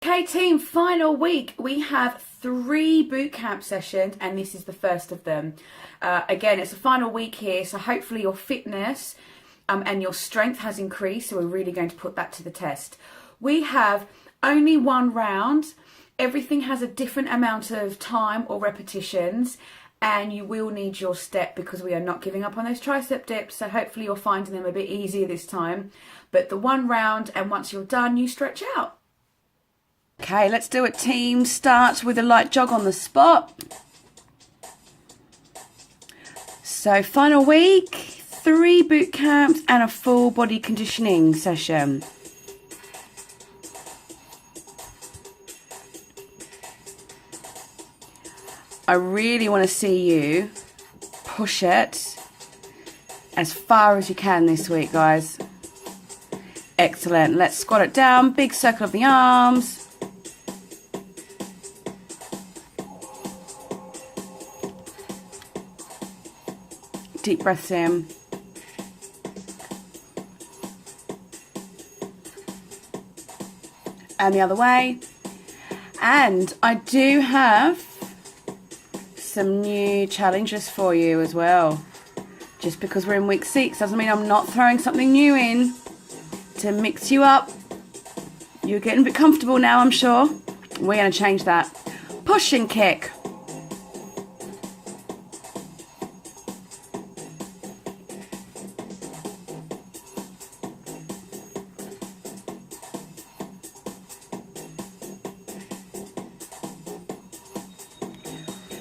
Okay, team, final week. We have 3 boot camp sessions, and this is the first of them. Again, it's the final week here, so hopefully your fitness and your strength has increased, so we're really going to put that to the test. We have only 1 round. Everything has a different amount of time or repetitions, and you will need your step because we are not giving up on those tricep dips, so hopefully you're finding them a bit easier this time. But the 1 round, and once you're done, you stretch out. Okay, let's do it, team. Start with a light jog on the spot. So final week, 3 boot camps and a full body conditioning session. I really want to see you push it as far as you can this week, guys. Excellent. Let's squat it down. Big circle of the arms. Deep breaths in. And the other way. And I do have some new challenges for you as well. Just because we're in week 6 doesn't mean I'm not throwing something new in to mix you up. You're getting a bit comfortable now, I'm sure. We're going to change that. Push and kick.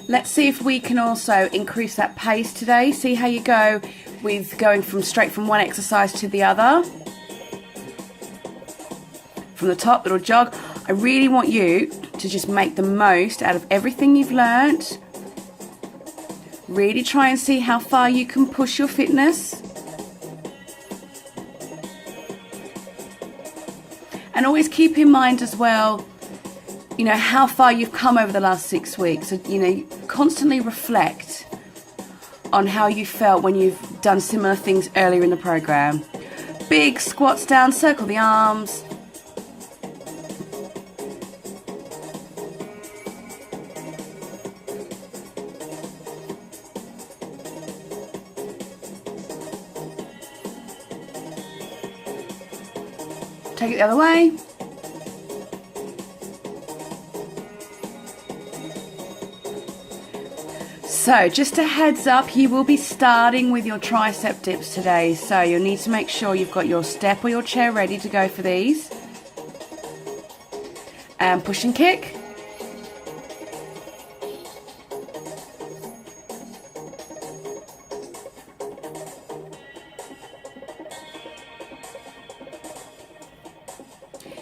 Let's see if we can also increase that pace today. See how you go with going straight from one exercise to the other. From the top, little jog. I really want you to just make the most out of everything you've learnt. Really try and see how far you can push your fitness. And always keep in mind as well, you know, how far you've come over the last 6 weeks. So, you know, constantly reflect on how you felt when you've done similar things earlier in the program. Big squats down, circle the arms. Take it the other way. So just a heads up, you will be starting with your tricep dips today. So you'll need to make sure you've got your step or your chair ready to go for these. And push and kick.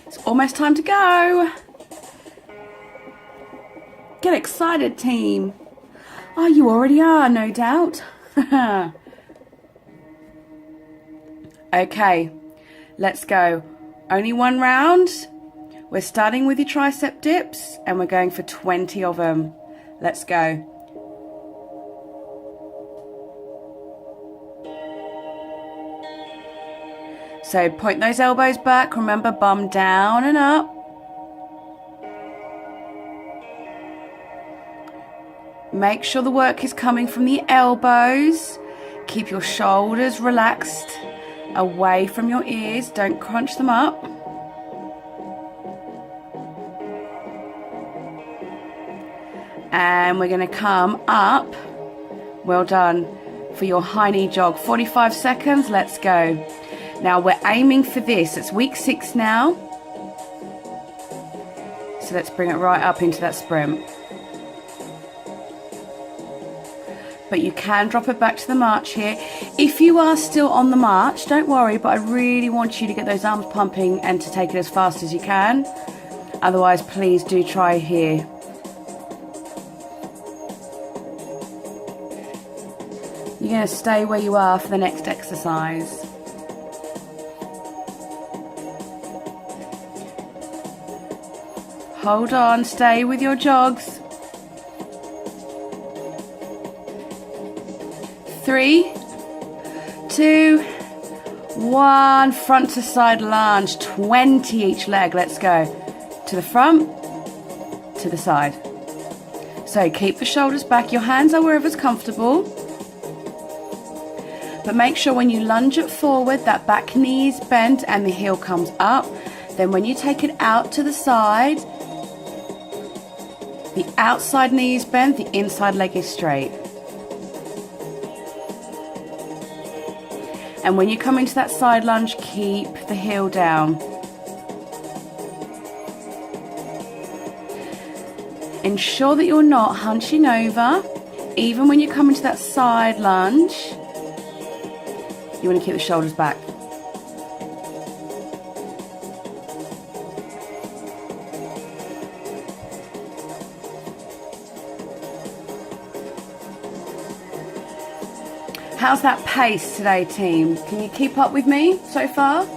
It's almost time to go. Get excited, team. Oh, you already are, no doubt. Okay, let's go. Only 1 round. We're starting with your tricep dips and we're going for 20 of them. Let's go. So point those elbows back. Remember, bum down and up. Make sure the work is coming from the elbows. Keep your shoulders relaxed away from your ears. Don't crunch them up. And we're going to come up. Well done. For your high knee jog. 45 seconds. Let's go. Now we're aiming for this. It's week 6 now. So let's bring it right up into that sprint. But you can drop it back to the march here. If you are still on the march, don't worry, but I really want you to get those arms pumping and to take it as fast as you can. Otherwise, please do try here. You're going to stay where you are for the next exercise. Hold on, stay with your jogs. 3, 2, 1. Front to side lunge. 20 each leg. Let's go. to the front, to the side. So keep the shoulders back. Your hands are wherever's comfortable. But make sure when you lunge it forward, that back knee is bent and the heel comes up. Then when you take it out to the side, the outside knee is bent, the inside leg is straight. And when you come into that side lunge, keep the heel down. Ensure that you're not hunching over. Even when you come into that side lunge, you want to keep the shoulders back. How's that pace today, team? Can you keep up with me so far?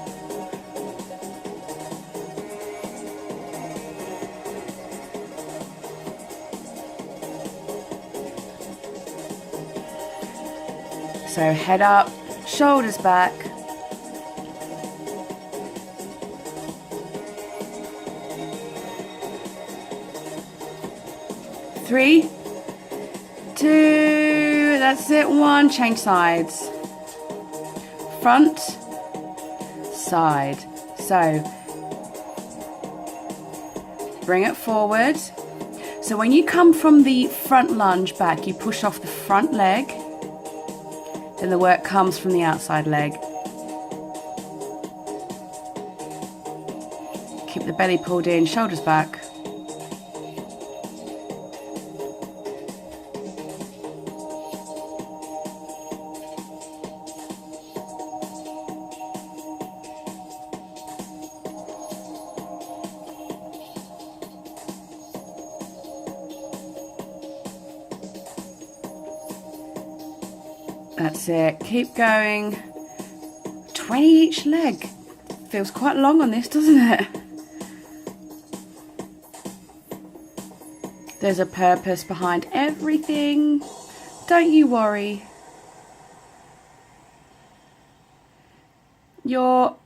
So head up, shoulders back. Three, two, that's it, one, change sides. Front, side. So, bring it forward. So when you come from the front lunge back, you push off the front leg. Then the work comes from the outside leg. Keep the belly pulled in, shoulders back. That's it, keep going. 20 each leg. Feels quite long on this, doesn't it? There's a purpose behind everything. Don't you worry. Your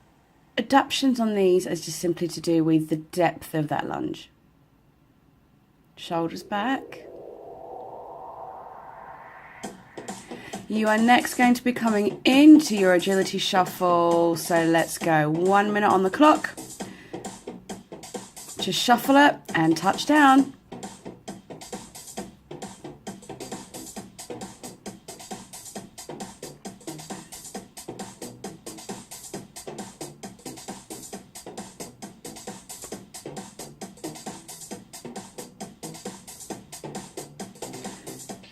adaptations on these are just simply to do with the depth of that lunge. Shoulders back. You are next going to be coming into your agility shuffle. So let's go. 1 minute on the clock. Just shuffle it and touch down.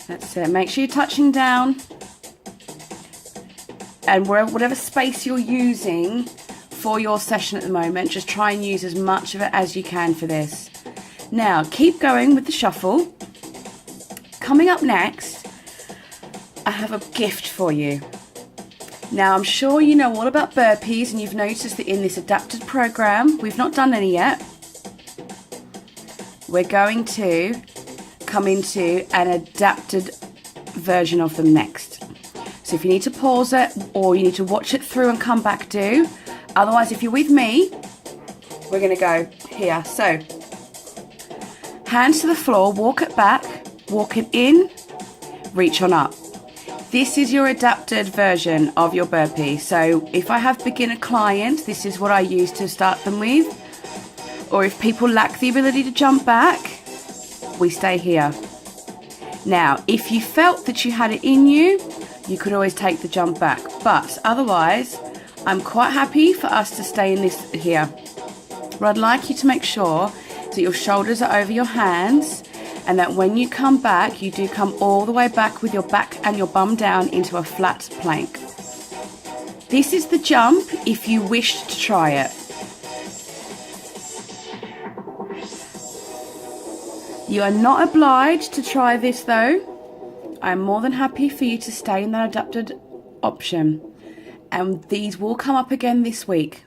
That's it. Make sure you're touching down. And whatever space you're using for your session at the moment, just try and use as much of it as you can for this. Now, keep going with the shuffle. Coming up next, I have a gift for you. Now, I'm sure you know all about burpees, and you've noticed that in this adapted program, we've not done any yet. We're going to come into an adapted version of them next. So if you need to pause it or you need to watch it through and come back, do. Otherwise, if you're with me, we're going to go here. So, hands to the floor, walk it back, walk it in, reach on up. This is your adapted version of your burpee. So if I have beginner clients, this is what I use to start them with. Or if people lack the ability to jump back, we stay here. Now, if you felt that you had it in you, you could always take the jump back. But otherwise, I'm quite happy for us to stay in this here. But I'd like you to make sure that your shoulders are over your hands and that when you come back, you do come all the way back with your back and your bum down into a flat plank. This is the jump if you wish to try it. You are not obliged to try this though. I'm more than happy for you to stay in that adapted option. And these will come up again this week.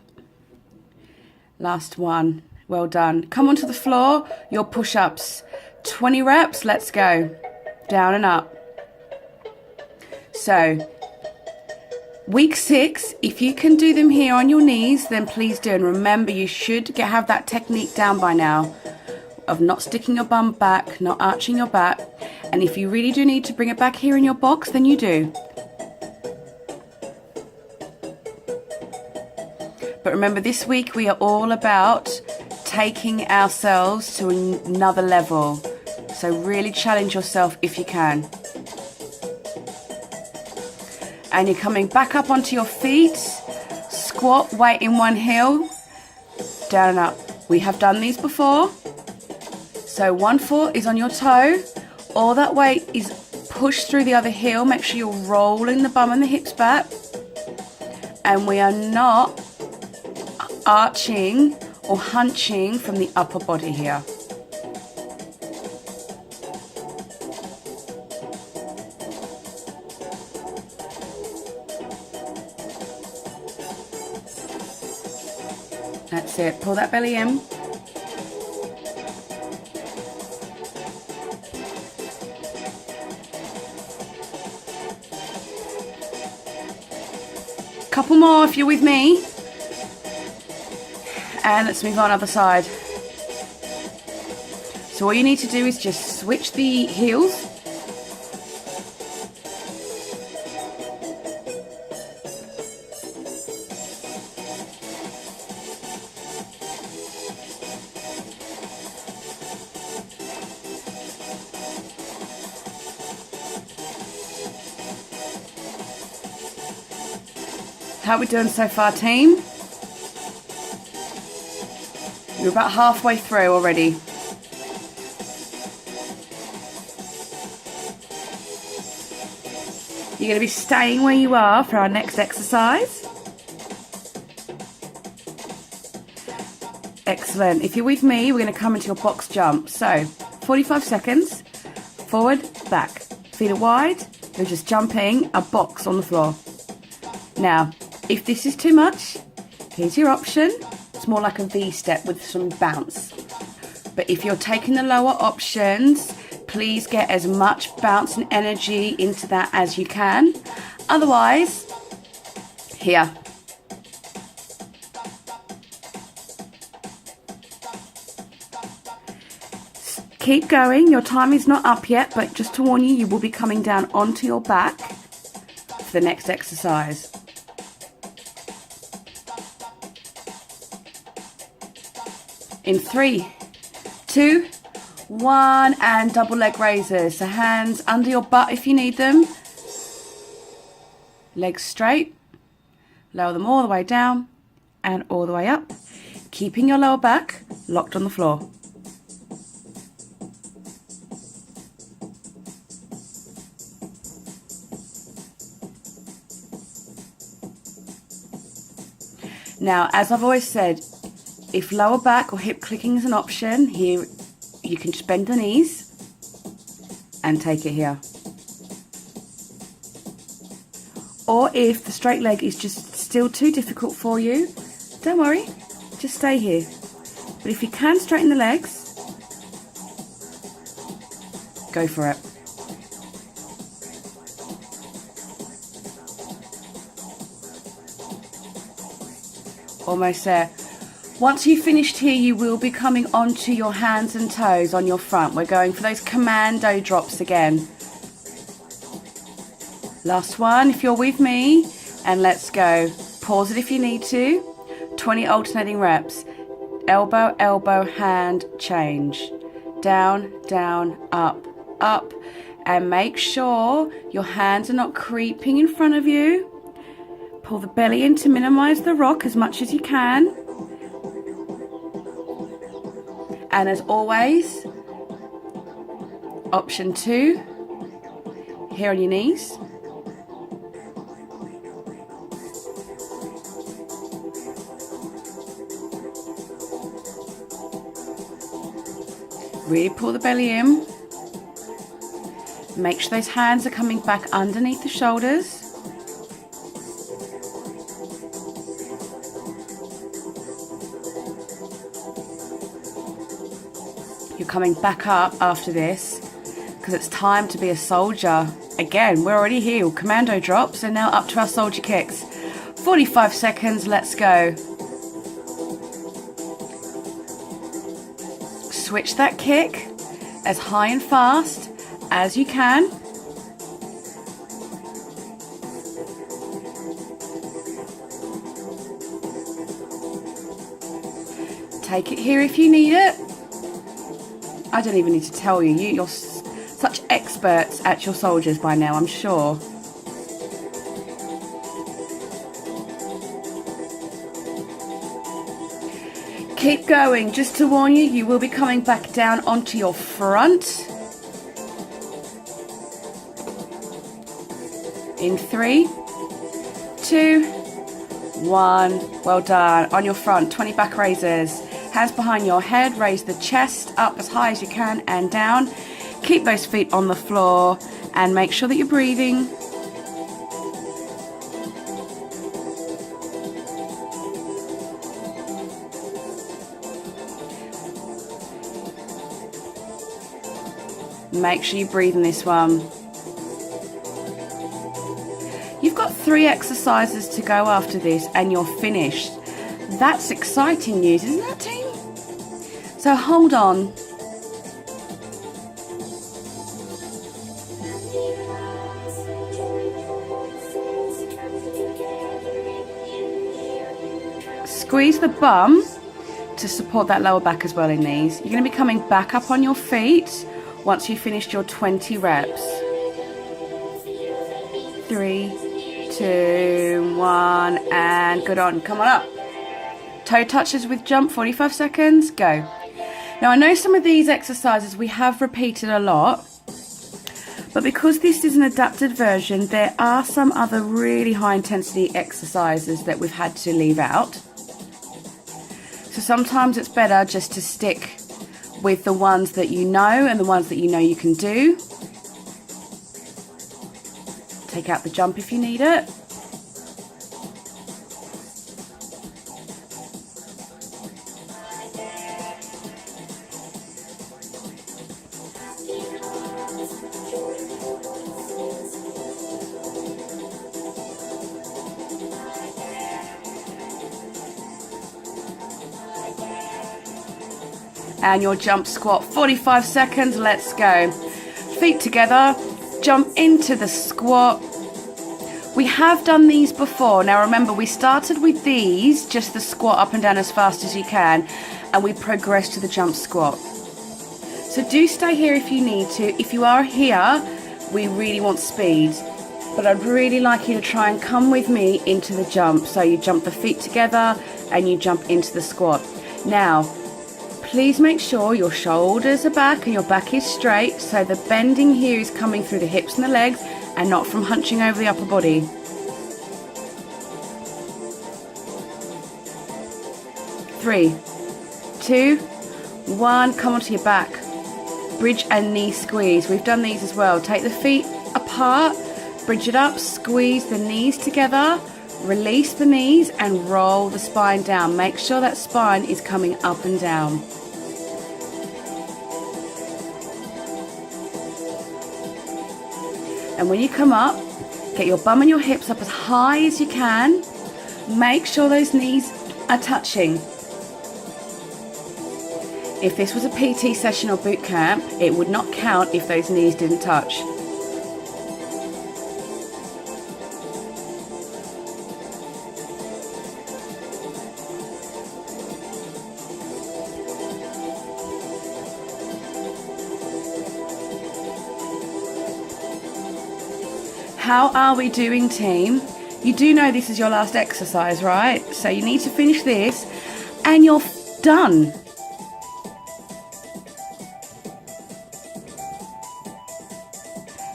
Last one. Well done. Come onto the floor. Your push-ups. 20 reps. Let's go. Down and up. So, Week 6, if you can do them here on your knees, then please do. And remember, you should have that technique down by now of not sticking your bum back, not arching your back. And if you really do need to bring it back here in your box, then you do. But remember, this week we are all about taking ourselves to another level. So really challenge yourself if you can. And you're coming back up onto your feet, squat, weight in one heel, down and up. We have done these before. So one foot is on your toe, all that weight is pushed through the other heel. Make sure you're rolling the bum and the hips back. And we are not arching or hunching from the upper body here. That's it, pull that belly in. Couple more if you're with me. And let's move on other side. So all you need to do is just switch the heels. How are we doing so far, team? You're about halfway through already. You're going to be staying where you are for our next exercise. Excellent. If you're with me, we're going to come into your box jump. So, 45 seconds, forward, back. Feet are wide, you're just jumping a box on the floor. Now, if this is too much, here's your option. It's more like a V-step with some bounce. But if you're taking the lower options, please get as much bounce and energy into that as you can. Otherwise, here. Keep going. Your time is not up yet, but just to warn you, you will be coming down onto your back for the next exercise. In 3, 2, 1, and double leg raises. So hands under your butt if you need them. Legs straight. Lower them all the way down and all the way up. Keeping your lower back locked on the floor. Now, as I've always said, if lower back or hip clicking is an option, here you can just bend the knees and take it here. Or if the straight leg is just still too difficult for you, don't worry, just stay here. But if you can straighten the legs, go for it. Almost there. Once you've finished here, you will be coming onto your hands and toes on your front. We're going for those commando drops again. Last one, if you're with me, and let's go. Pause it if you need to. 20 alternating reps. Elbow, elbow, hand, change. Down, down, up, up. And make sure your hands are not creeping in front of you. Pull the belly in to minimize the rock as much as you can. And as always, option 2, here on your knees. Really pull the belly in. Make sure those hands are coming back underneath the shoulders. You're coming back up after this because it's time to be a soldier Again, we're already here. Commando drops, and now up to our soldier kicks. 45 seconds, let's go. Switch that kick as high and fast as you can. Take it here if you need it. I don't even need to tell you, you're such experts at your soldiers by now, I'm sure. Keep going. Just to warn you, you will be coming back down onto your front. In 3, 2, 1. Well done. On your front, 20 back raises. Hands behind your head. Raise the chest up as high as you can and down. Keep those feet on the floor and make sure that you're breathing. Make sure you breathe in this one. You've got 3 exercises to go after this and you're finished. That's exciting news, isn't that, team? So hold on. Squeeze the bum to support that lower back as well in these. You're going to be coming back up on your feet once you've finished your 20 reps. 3, 2, 1, and good on. Come on up. Toe touches with jump, 45 seconds, go. Now I know some of these exercises we have repeated a lot, but because this is an adapted version, there are some other really high intensity exercises that we've had to leave out. So sometimes it's better just to stick with the ones that you know and the ones that you know you can do. Take out the jump if you need it. And your jump squat, 45 seconds, let's go. Feet together, jump into the squat. We have done these before. Now remember, we started with these, just the squat up and down as fast as you can, and we progressed to the jump squat. So do stay here if you need to. If you are here, we really want speed. But I'd really like you to try and come with me into the jump. So you jump the feet together and you jump into the squat. Now, please make sure your shoulders are back and your back is straight, so the bending here is coming through the hips and the legs and not from hunching over the upper body. 3, 2, 1, come onto your back. Bridge and knee squeeze. We've done these as well. Take the feet apart, bridge it up, squeeze the knees together, release the knees and roll the spine down. Make sure that spine is coming up and down. And when you come up, get your bum and your hips up as high as you can. Make sure those knees are touching. If this was a PT session or boot camp, it would not count if those knees didn't touch. How are we doing, team? You do know this is your last exercise, right? So you need to finish this and you're done.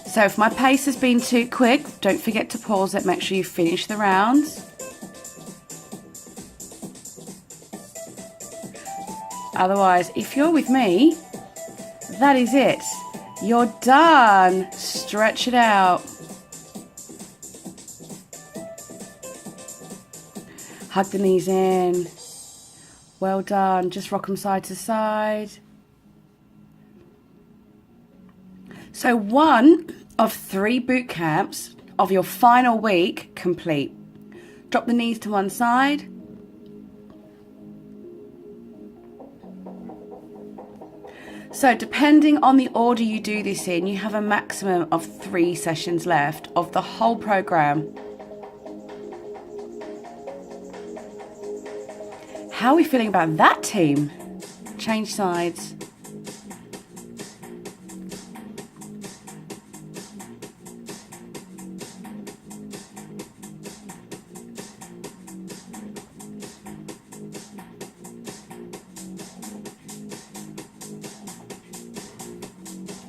So if my pace has been too quick, don't forget to pause it. Make sure you finish the rounds. Otherwise, if you're with me, that is it. You're done. Stretch it out. Hug the knees in. Well done. Just rock them side to side. So 1 of 3 boot camps of your final week complete. Drop the knees to one side. So depending on the order you do this in, you have a maximum of 3 sessions left of the whole program. How are we feeling about that, team? Change sides.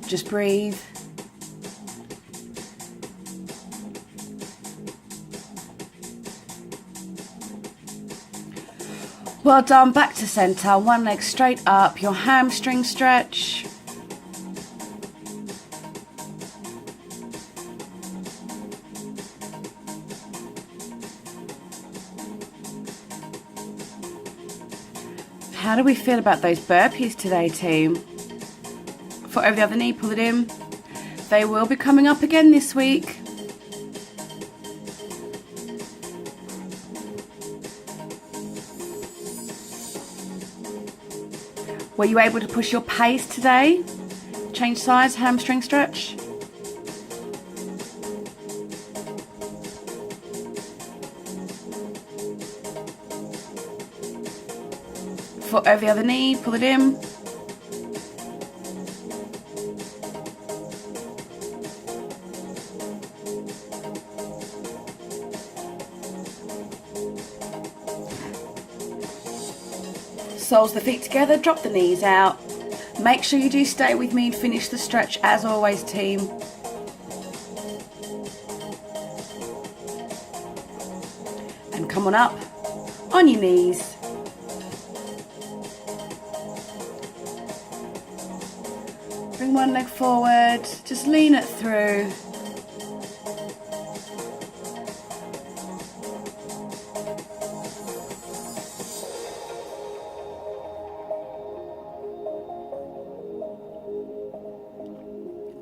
Just breathe. Well done, back to center, one leg straight up, your hamstring stretch. How do we feel about those burpees today, team? Foot over the other knee, pull it in. They will be coming up again this week. Were you able to push your pace today? Change size, hamstring stretch. Foot over the other knee, pull it in. Soles the feet together, drop the knees out. Make sure you do stay with me and finish the stretch as always, team. And come on up on your knees. Bring one leg forward, just lean it through.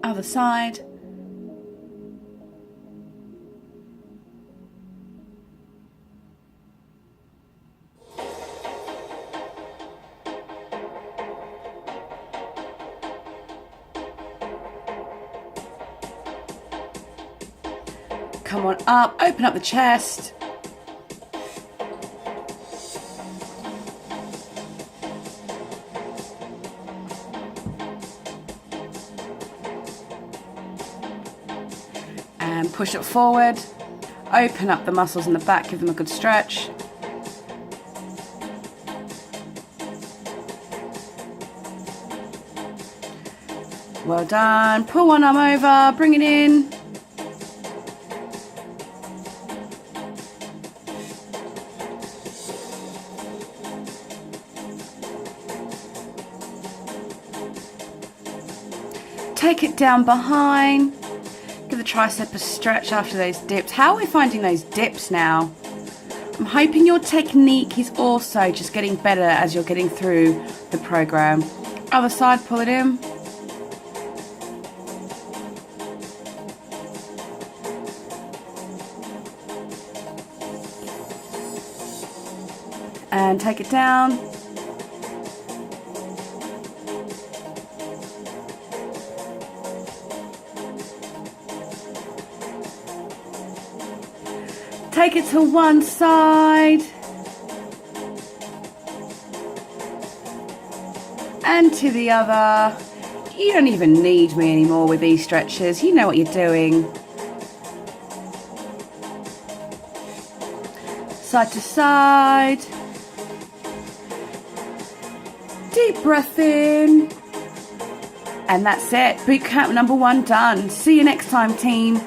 Other side. Come on up, open up the chest. And push it forward. Open up the muscles in the back, give them a good stretch. Well done. Pull one arm over, bring it in. Take it down behind. Give the tricep a stretch after those dips. How are we finding those dips now? I'm hoping your technique is also just getting better as you're getting through the program. Other side, pull it in. And take it down. Take it to one side. And to the other. You don't even need me anymore with these stretches. You know what you're doing. Side to side. Deep breath in. And that's it. Boot camp number 1 done. See you next time, team.